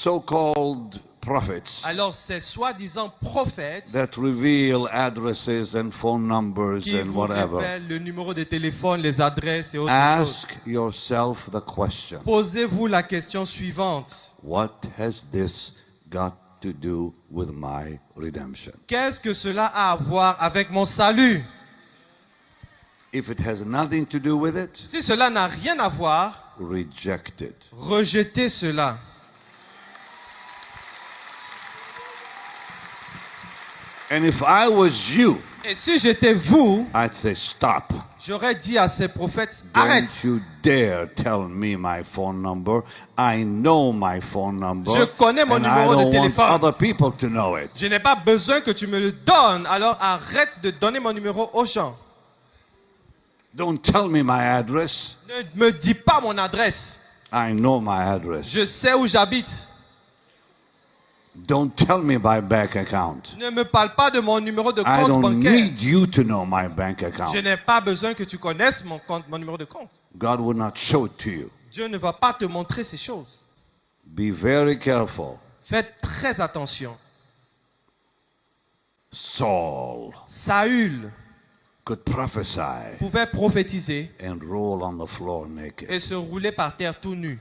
so-called prophets Alors ces soi-disant prophètes that reveal addresses and phone numbers qui and vous whatever, révèlent le numéro de téléphone, les adresses et autres choses. ask yourself the question, Posez-vous la question suivante. what has this got to do with my redemption? Qu'est-ce que cela a à voir avec mon salut? If it has nothing to do with it, Si cela n'a rien à voir, reject it. rejetez cela. And if I was you, Et si j'étais vous, I'd say, stop. j'aurais dit à ces prophètes, Don't arrête. you dare tell me my phone number. I know my phone number. Je connais mon and numéro I de don't téléphone. want other people to know it. Je n'ai pas besoin que tu me le donnes, alors arrête de donner mon numéro aux gens. Don't tell me my address. Ne me dis pas mon adresse. I know my address. Je sais où j'habite. Don't tell me my bank account. Ne me parle pas de mon numéro de I compte don't bancaire. need you to know my bank Je account. n'ai pas besoin que tu connaisses mon numéro de compte. God will not show it to you. Dieu ne va pas te montrer ces choses. Be very careful. Faites très attention. Saul Saül could prophesy pouvait prophétiser and roll on the floor naked. et se rouler par terre tout nu.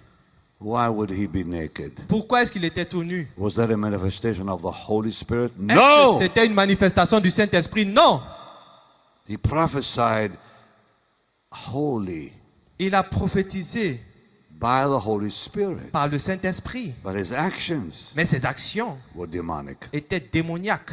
Why would he be naked? Pourquoi est-ce qu'il était tout nu? Was that a manifestation of the Holy Spirit? Est-ce que No! c'était une manifestation du Saint-Esprit? Non. He prophesied holy Il a prophétisé by the Holy Spirit, par le Saint-Esprit. but his actions Mais ses actions were demonic. étaient démoniaques.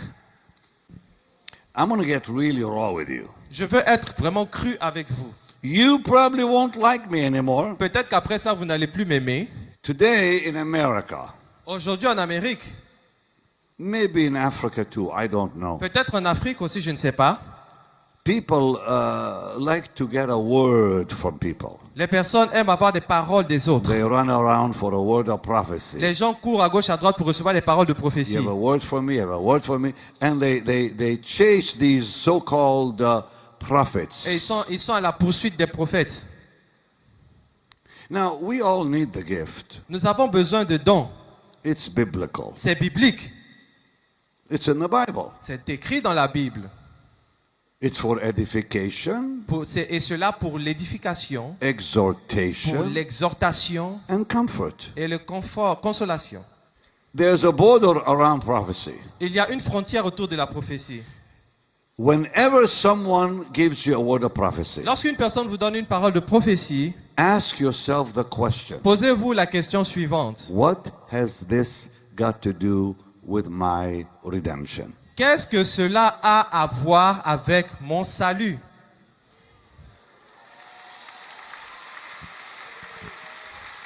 I'm going to get really raw with you. Je veux être vraiment cru avec vous. You probably won't like me anymore. Peut-être qu'après ça, vous n'allez plus m'aimer. Today in America, Aujourd'hui en Amérique, maybe in Africa too, I don't know. peut-être en Afrique aussi, je ne sais pas. People like to get a word from people. Les personnes aiment avoir des paroles des autres. They run around for a word of prophecy. Les gens courent à gauche, à droite pour recevoir les paroles de You prophétie. have a word for me, you have a word for me. And they chase these so-called prophets. Et ils sont à la poursuite des prophètes. Now, we all need the gift. Nous avons besoin de dons. It's biblical. C'est biblique. It's in the Bible. C'est écrit dans la Bible. It's for edification, Et cela pour l'édification, pour exhortation, l'exhortation and comfort. et le confort, consolation. There's a border around prophecy. Il y a une frontière autour de la prophétie. Whenever someone gives you a word of prophecy, Lorsqu'une personne vous donne une parole de prophétie, ask yourself the question, posez-vous la question suivante. what has this got to do with my redemption? Qu'est-ce que cela a à voir avec mon salut?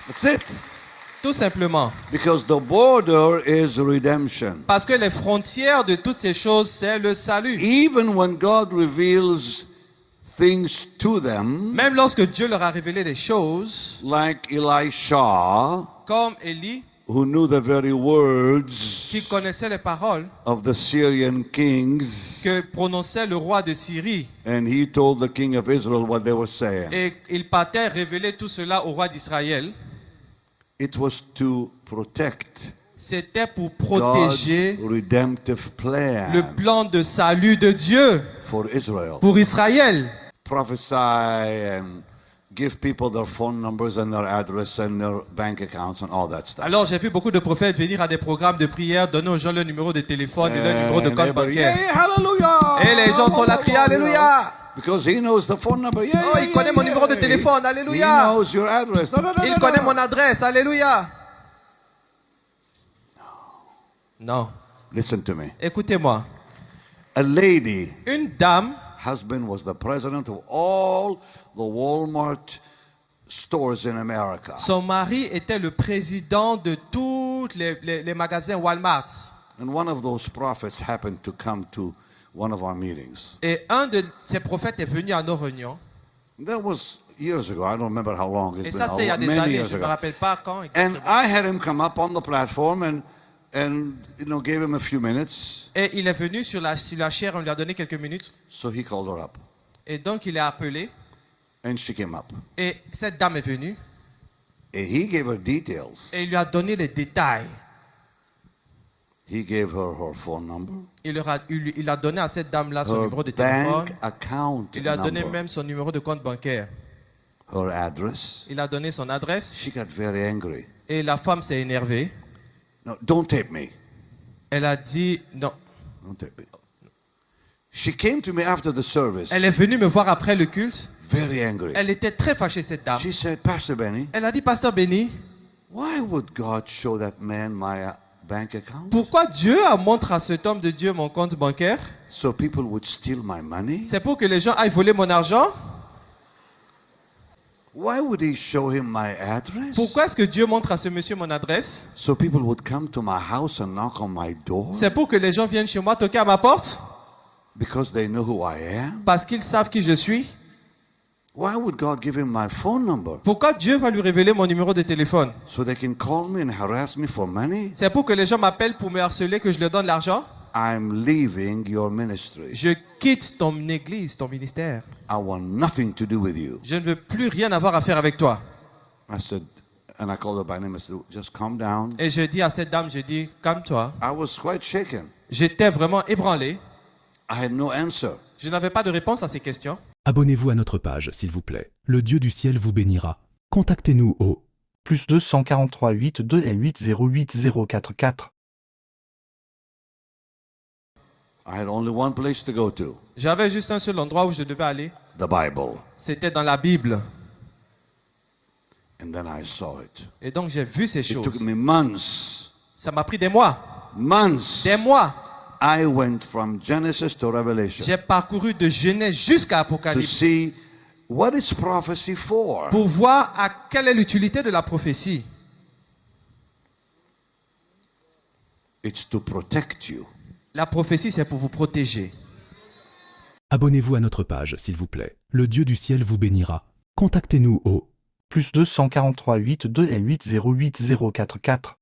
That's it. Tout simplement. Because the border is redemption. Parce que les frontières de toutes ces choses, c'est le salut. Even when God reveals things to them, Même lorsque Dieu leur a révélé des choses, like Elisha, comme Élie, who knew the very words qui connaissait les paroles of the Syrian kings, que prononçait le roi de Syrie, and he told the king of Israel what they were saying. et il partait révéler tout cela au roi d'Israël, It was to protect c'était pour God's protéger redemptive plan le plan de salut de Dieu for Israel. pour Israël. Prophesy and give people their phone numbers and their address and their bank accounts and all that stuff. Alors j'ai vu beaucoup de prophètes venir à des programmes de prière, donner aux gens le numéro de téléphone et le numéro de And compte everybody, bancaire. yeah, hallelujah! Et les gens sont là, criés Alléluia! Because he knows the phone number. Yeah, Oh, il connaît mon numéro de téléphone, He Alléluia! knows your address. Il connaît mon adresse, Alléluia! Non, Listen to me. écoutez-moi. A lady, Une dame, husband was the president of all the Walmart stores in America. son mari était le président de tous les magasins Walmart. And one of those prophets happened to come to one of our meetings. Et un de ces prophètes est venu à nos réunions. That was years ago. I don't remember how long. Et It's ça, been c'était il y a des many années, years je ne me ago. rappelle pas quand And exactement. I had him come up on the platform and gave him a few minutes. Et il est venu sur la chaire, on lui a donné quelques minutes. So he called her up. Et donc, il est appelé. And she came up. Et cette dame est venue. And he gave her details Et il lui a donné les détails He gave her phone number, Il a donné à cette dame-là son her numéro de téléphone. bank account Il lui a donné number, même son numéro de compte bancaire. her address. Il a donné son adresse. She got very angry. Et la femme s'est énervée. No, don't tape me. Elle a dit non. Don't tape me. She came to me after the service, Elle est venue me voir après le culte. very angry. Elle était très fâchée, cette dame. She said, Pastor Benny, Elle a dit, Pasteur Benny, why would God show that man my bank account? pourquoi Dieu montre à cet homme de Dieu mon compte bancaire? So people would steal my money? C'est pour que les gens aillent voler mon argent? Why would he show him my address? Pourquoi est-ce que Dieu montre à ce monsieur mon adresse? So people would come to my house and knock on my door C'est pour que les gens viennent chez moi toquer à ma porte? because they know who I am? Parce qu'ils savent qui je suis? Why would God give him my phone number Pourquoi Dieu va lui révéler mon numéro de téléphone? so they can call me and harass me for money? C'est pour que les gens m'appellent pour me harceler, que je leur donne l'argent? I'm leaving your ministry. Je quitte ton église, ton ministère. I want nothing to do with you. Je ne veux plus rien avoir à faire avec toi. I said, and I called her by name. I said, just calm down. Et je dis à cette dame, je dis, calme-toi. I was quite shaken. J'étais vraiment ébranlé. I had no answer. Je n'avais pas de réponse à ces questions. Abonnez-vous à notre page, s'il vous plaît. Le Dieu du ciel vous bénira. Contactez-nous au Plus 243 82 et 808 044. I had only one place to go to, J'avais juste un seul endroit où je devais aller. the Bible. C'était dans la Bible. And then I saw it. Et donc j'ai vu ces It took choses. me months. Ça m'a pris des mois. Months. Des mois. I went from Genesis to Revelation J'ai parcouru de Genèse jusqu'à to Apocalypse see what is prophecy for. pour voir à quelle est l'utilité de la prophétie. It's to protect you. La prophétie, c'est pour vous protéger. Abonnez-vous à notre page, s'il vous plaît. Le Dieu du ciel vous bénira. Contactez-nous au Plus 243 82 et 808 044.